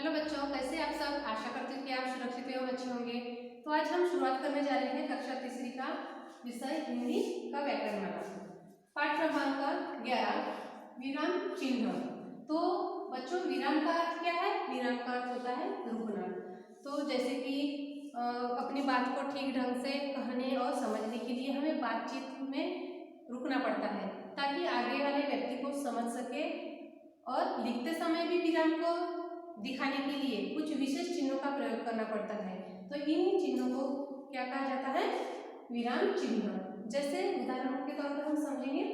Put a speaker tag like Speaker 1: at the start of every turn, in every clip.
Speaker 1: Hello बच्चों, कैसे आप सब। आशा करती हूँ कि आप सुरक्षित एवं अच्छे होंगे। तो आज हम शुरुआत करने जा रहे हैं कक्षा तीसरी का विषय हिंदी का व्याकरण वाला पाठ क्रमांक 11 विराम चिन्ह। तो बच्चों, विराम का अर्थ क्या है? विराम का अर्थ होता है रुकना। तो जैसे कि अपनी बात को ठीक ढंग से कहने और समझने के लिए हमें बातचीत में रुकना पड़ता है ताकि आगे वाले व्यक्ति को समझ सके। और लिखते समय भी विराम को दिखाने के लिए कुछ विशेष चिन्हों का प्रयोग करना पड़ता है। तो इन चिन्हों को क्या कहा जाता है? विराम चिन्ह। जैसे उदाहरण के तौर पर हम समझेंगे,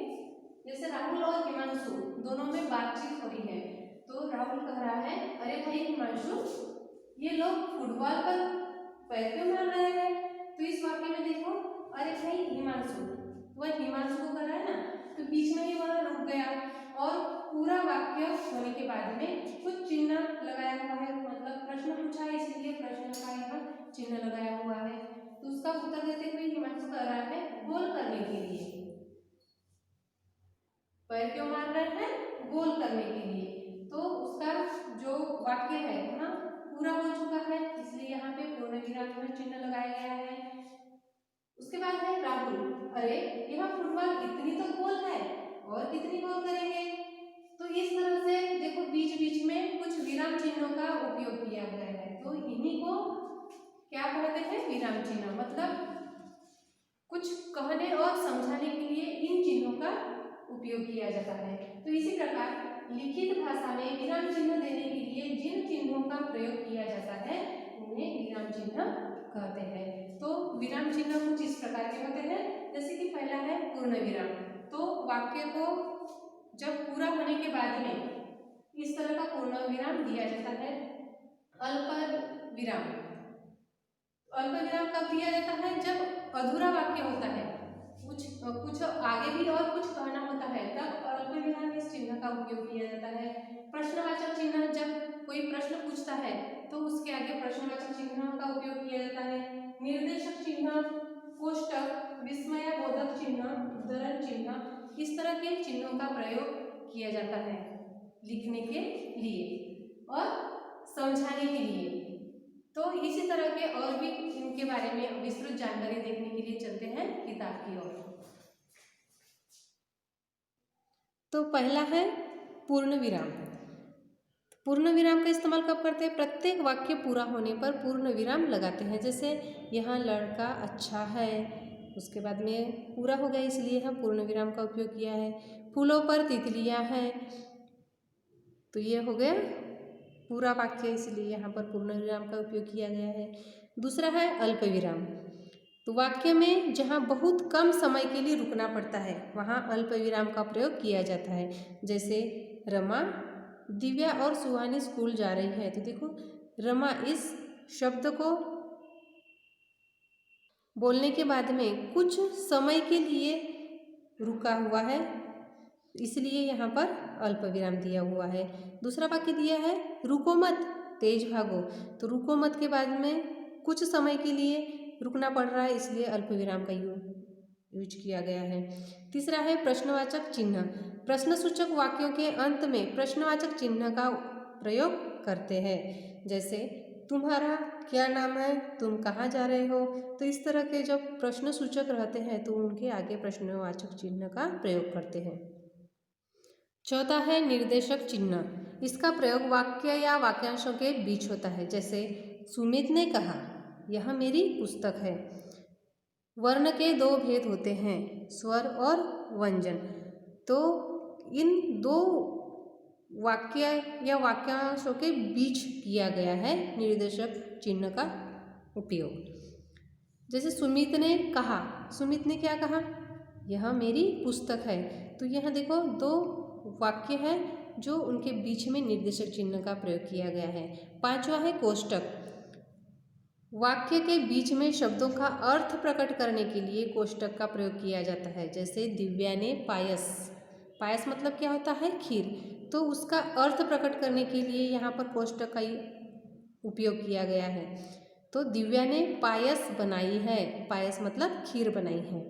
Speaker 1: जैसे राहुल और हिमांशु दोनों में बातचीत हो रही है। तो राहुल कह रहा है, अरे भाई हिमांशु, ये लोग फुटबॉल पर पैर क्यों मार रहे हैं? तो इस वाक्य में देखो, अरे भाई हिमांशु, वह हिमांशु को कह रहा है ना, तो बीच में ही वह रुक गया और पूरा वाक्य होने के बाद में कुछ चिन्ह लगाया हुआ है, मतलब प्रश्न पूछा है इसलिए प्रश्न का यहाँ चिन्ह लगाया हुआ है। तो उसका उत्तर देते हुए हिमांशु कह रहा है, गोल करने के लिए। पैर क्यों मार रहे हैं? गोल करने के लिए। तो उसका जो वाक्य है वहाँ पूरा हो चुका है, इसलिए यहाँ पे पूर्ण विराम में चिन्ह लगाया गया है। उसके बाद है राहुल, अरे यहाँ फुटबॉल इतनी तो गोल है और कितनी गोल करेंगे? तो इस तरह से देखो बीच बीच में कुछ विराम चिन्हों का उपयोग किया गया है। तो इन्हीं को क्या कहते हैं? विराम चिन्ह। मतलब कुछ कहने और समझाने के लिए इन चिन्हों का उपयोग किया जाता है। तो इसी प्रकार लिखित भाषा में विराम चिन्ह देने के लिए जिन चिन्हों का प्रयोग किया जाता है उन्हें विराम चिन्ह कहते हैं। तो विराम चिन्ह कुछ इस प्रकार के होते हैं, जैसे कि पहला है पूर्ण विराम। तो वाक्य को जब पूरा होने के बाद में इस तरह का पूर्ण विराम दिया जाता है। अल्प विराम, अल्प विराम कब दिया जाता है? जब अधूरा वाक्य होता है, कुछ आगे भी और कुछ कहना होता है, तब अल्प विराम इस चिन्ह का उपयोग किया जाता है। प्रश्नवाचक चिन्ह, जब कोई प्रश्न पूछता है तो उसके आगे प्रश्नवाचक चिन्ह का उपयोग किया जाता है। निर्देशक चिन्ह, कोष्टक, विस्मयबोधक चिन्ह, उद्धरण चिन्ह, इस तरह के चिन्हों का प्रयोग किया जाता है लिखने के लिए और समझाने के लिए। तो इसी तरह के और भी इनके बारे में विस्तृत जानकारी देखने के लिए चलते हैं किताब की ओर। तो पहला है पूर्ण विराम। पूर्ण विराम का इस्तेमाल कब करते हैं? प्रत्येक वाक्य पूरा होने पर पूर्ण विराम लगाते हैं। जैसे यहाँ लड़का अच्छा है, उसके बाद में पूरा हो गया इसलिए हम पूर्ण विराम का उपयोग किया है। फूलों पर तितलियाँ हैं, तो ये हो गया पूरा वाक्य, इसलिए यहाँ पर पूर्ण विराम का उपयोग किया गया है। दूसरा है अल्प विराम। तो वाक्य में जहाँ बहुत कम समय के लिए रुकना पड़ता है वहाँ अल्प विराम का प्रयोग किया जाता है। जैसे रमा, दिव्या और सुहानी स्कूल जा रही है। तो देखो रमा इस शब्द को बोलने के बाद में कुछ समय के लिए रुका हुआ है, इसलिए यहाँ पर अल्प विराम दिया हुआ है। दूसरा वाक्य दिया है रुको मत, तेज भागो। तो रुको मत के बाद में कुछ समय के लिए रुकना पड़ रहा है, इसलिए अल्प विराम का यूज किया गया है। तीसरा है प्रश्नवाचक चिन्ह। प्रश्नसूचक वाक्यों के अंत में प्रश्नवाचक चिन्ह का प्रयोग करते हैं। जैसे तुम्हारा क्या नाम है, तुम कहाँ जा रहे हो। तो इस तरह के जब प्रश्नसूचक रहते हैं तो उनके आगे प्रश्नवाचक चिन्ह का प्रयोग करते हैं। चौथा है निर्देशक चिन्ह। इसका प्रयोग वाक्य या वाक्यांशों के बीच होता है। जैसे सुमित ने कहा, यह मेरी पुस्तक है। वर्ण के दो भेद होते हैं, स्वर और व्यंजन। तो इन दो वाक्य या वाक्यांशों के बीच किया गया है निर्देशक चिन्ह का उपयोग। जैसे सुमित ने कहा, सुमित ने क्या कहा? यह मेरी पुस्तक है। तो यहाँ देखो दो वाक्य है जो उनके बीच में निर्देशक चिन्ह का प्रयोग किया गया है। पांचवा है कोष्टक। वाक्य के बीच में शब्दों का अर्थ प्रकट करने के लिए कोष्टक का प्रयोग किया जाता है। जैसे दिव्या ने पायस, पायस मतलब क्या होता है? खीर। तो उसका अर्थ प्रकट करने के लिए यहाँ पर कोष्टक का उपयोग किया गया है। तो दिव्या ने पायस बनाई है, पायस मतलब खीर बनाई है।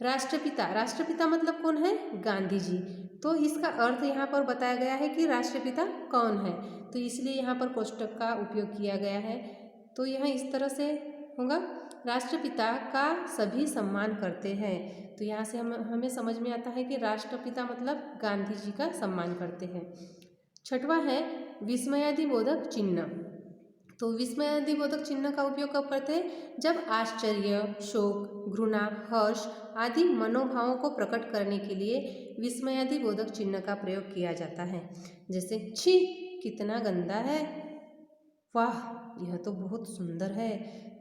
Speaker 1: राष्ट्रपिता, राष्ट्रपिता मतलब कौन है? गांधी जी। तो इसका अर्थ यहाँ पर बताया गया है कि राष्ट्रपिता कौन है, तो इसलिए यहाँ पर कोष्टक का उपयोग किया गया है। तो यहाँ इस तरह से होगा, राष्ट्रपिता का सभी सम्मान करते हैं। तो यहाँ से हमें समझ में आता है कि राष्ट्रपिता मतलब गांधी जी का सम्मान करते हैं। छठवां है विस्मयादिबोधक चिन्ह। तो विस्मयादिबोधक चिन्ह का उपयोग कब करते हैं? जब आश्चर्य, शोक, घृणा, हर्ष आदि मनोभावों को प्रकट करने के लिए विस्मयादिबोधक चिन्ह का प्रयोग किया जाता है। जैसे छी कितना गंदा है, वाह यह तो बहुत सुंदर है।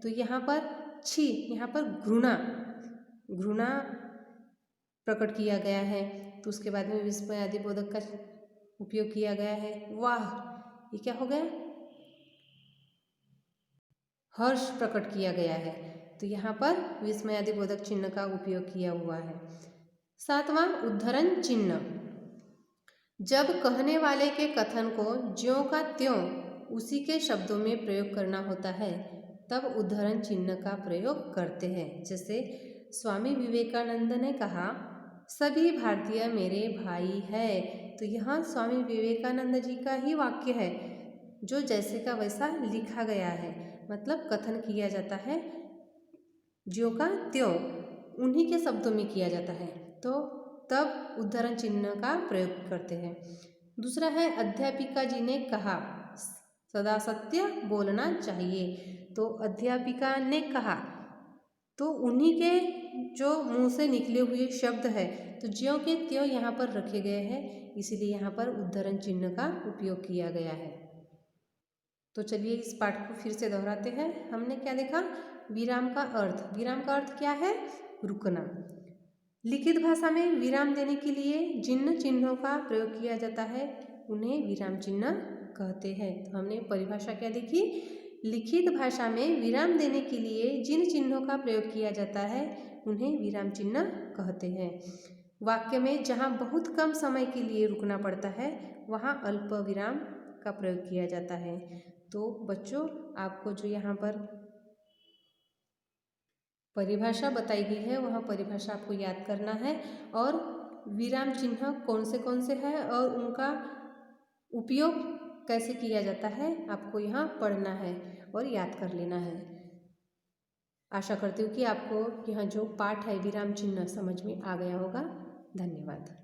Speaker 1: तो यहाँ पर छी, यहाँ पर घृणा, घृणा प्रकट किया गया है। तो उसके बाद में विस्मयादिबोधक का उपयोग किया गया है। वाह, ये क्या हो गया? हर्ष प्रकट किया गया है। तो यहाँ पर विस्मयादिबोधक चिन्ह का उपयोग किया हुआ है। सातवां उद्धरण चिन्ह। जब कहने वाले के कथन को ज्यों का त्यों उसी के शब्दों में प्रयोग करना होता है तब उद्धरण चिन्ह का प्रयोग करते हैं। जैसे स्वामी विवेकानंद ने कहा, सभी भारतीय मेरे भाई है। तो यहाँ स्वामी विवेकानंद जी का ही वाक्य है जो जैसे का वैसा लिखा गया है, मतलब कथन किया जाता है ज्यों का त्यों, उन्हीं के शब्दों में किया जाता है। तो तब उद्धरण चिन्ह का प्रयोग करते हैं। दूसरा है अध्यापिका जी ने कहा, सदा सत्य बोलना चाहिए। तो अध्यापिका ने कहा, तो उन्हीं के जो मुंह से निकले हुए शब्द है, तो ज्यों के त्यों यहाँ पर रखे गए हैं, इसीलिए यहाँ पर उद्धरण चिन्ह का उपयोग किया गया है। तो चलिए इस पाठ को फिर से दोहराते हैं। हमने क्या देखा? विराम का अर्थ। विराम का अर्थ क्या है? रुकना। लिखित भाषा में विराम देने के लिए जिन चिन्हों का प्रयोग किया जाता है उन्हें विराम चिन्ह कहते हैं। तो हमने परिभाषा क्या देखी? लिखित भाषा में विराम देने के लिए जिन चिन्हों का प्रयोग किया जाता है उन्हें विराम चिन्ह कहते हैं। वाक्य में जहाँ बहुत कम समय के लिए रुकना पड़ता है वहाँ अल्प विराम का प्रयोग किया जाता है। तो बच्चों, आपको जो यहाँ पर परिभाषा बताई गई है वह परिभाषा आपको याद करना है, और विराम चिन्ह कौन से हैं और उनका उपयोग कैसे किया जाता है आपको यहाँ पढ़ना है और याद कर लेना है। आशा करती हूँ कि आपको यह जो पाठ है विराम चिन्ह समझ में आ गया होगा। धन्यवाद।